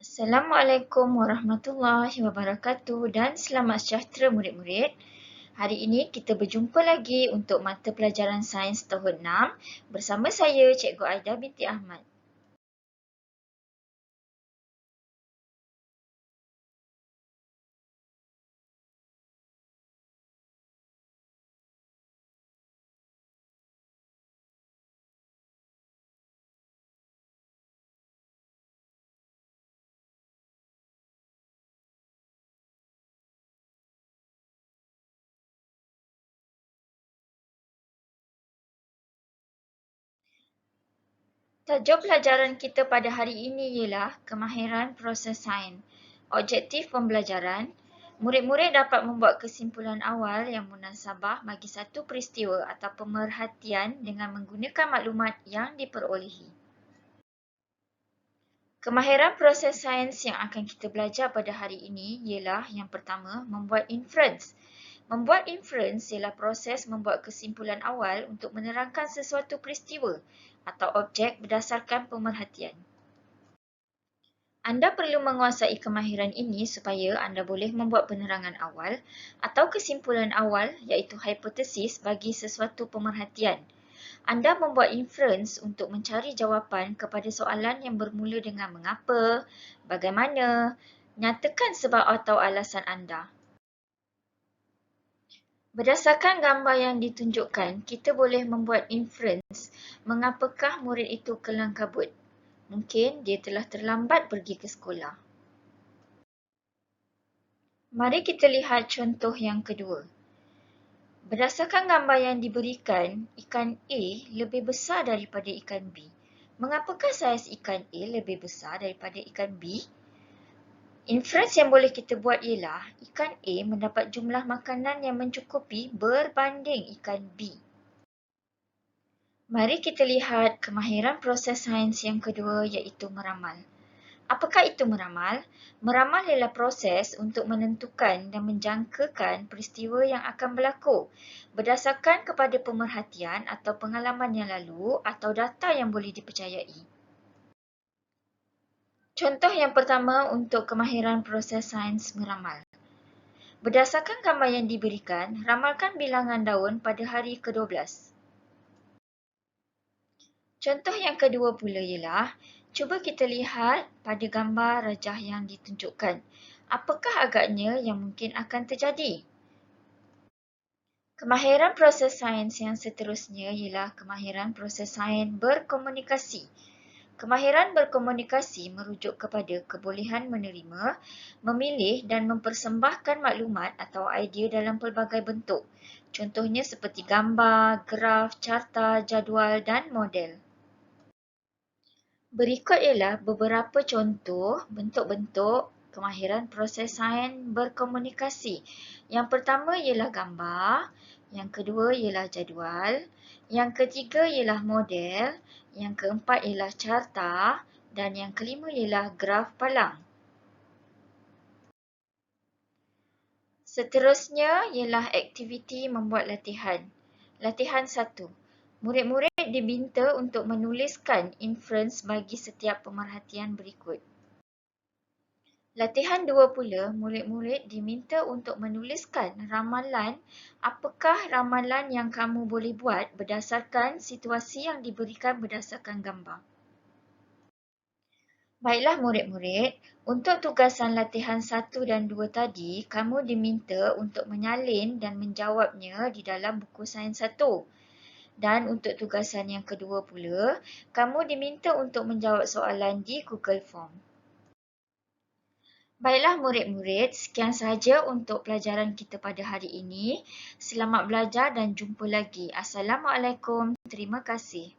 Assalamualaikum warahmatullahi wabarakatuh dan selamat sejahtera murid-murid. Hari ini kita berjumpa lagi untuk mata pelajaran sains tahun 6 bersama saya Cikgu Aida binti Ahmad. Tajuk pelajaran kita pada hari ini ialah kemahiran proses sains. Objektif pembelajaran, murid-murid dapat membuat kesimpulan awal yang munasabah bagi satu peristiwa atau pemerhatian dengan menggunakan maklumat yang diperolehi. Kemahiran proses sains yang akan kita belajar pada hari ini ialah yang pertama, membuat inference. Membuat inference ialah proses membuat kesimpulan awal untuk menerangkan sesuatu peristiwa atau objek berdasarkan pemerhatian. Anda perlu menguasai kemahiran ini supaya anda boleh membuat penerangan awal atau kesimpulan awal iaitu hipotesis bagi sesuatu pemerhatian. Anda membuat inference untuk mencari jawapan kepada soalan yang bermula dengan mengapa, bagaimana, nyatakan sebab atau alasan anda. Berdasarkan gambar yang ditunjukkan, kita boleh membuat inference mengapakah murid itu kelang kabut. Mungkin dia telah terlambat pergi ke sekolah. Mari kita lihat contoh yang kedua. Berdasarkan gambar yang diberikan, ikan A lebih besar daripada ikan B. Mengapakah saiz ikan A lebih besar daripada ikan B? Inference yang boleh kita buat ialah ikan A mendapat jumlah makanan yang mencukupi berbanding ikan B. Mari kita lihat kemahiran proses sains yang kedua iaitu meramal. Apakah itu meramal? Meramal ialah proses untuk menentukan dan menjangkakan peristiwa yang akan berlaku berdasarkan kepada pemerhatian atau pengalaman yang lalu atau data yang boleh dipercayai. Contoh yang pertama untuk kemahiran proses sains meramal. Berdasarkan gambar yang diberikan, ramalkan bilangan daun pada hari ke-12. Contoh yang kedua pula ialah, cuba kita lihat pada gambar rajah yang ditunjukkan. Apakah agaknya yang mungkin akan terjadi? Kemahiran proses sains yang seterusnya ialah kemahiran proses sains berkomunikasi. Kemahiran berkomunikasi merujuk kepada kebolehan menerima, memilih dan mempersembahkan maklumat atau idea dalam pelbagai bentuk. Contohnya seperti gambar, graf, carta, jadual dan model. Berikut ialah beberapa contoh bentuk-bentuk kemahiran proses sains berkomunikasi. Yang pertama ialah gambar, yang kedua ialah jadual, yang ketiga ialah model, yang keempat ialah carta dan yang kelima ialah graf palang. Seterusnya ialah aktiviti membuat latihan. Latihan 1. Murid-murid diminta untuk menuliskan inference bagi setiap pemerhatian berikut. Latihan 2 pula, murid-murid diminta untuk menuliskan ramalan apakah ramalan yang kamu boleh buat berdasarkan situasi yang diberikan berdasarkan gambar. Baiklah murid-murid, untuk tugasan latihan 1 dan 2 tadi, kamu diminta untuk menyalin dan menjawabnya di dalam buku sains 1. Dan untuk tugasan yang kedua pula, kamu diminta untuk menjawab soalan di Google Form. Baiklah murid-murid, sekian sahaja untuk pelajaran kita pada hari ini. Selamat belajar dan jumpa lagi. Assalamualaikum. Terima kasih.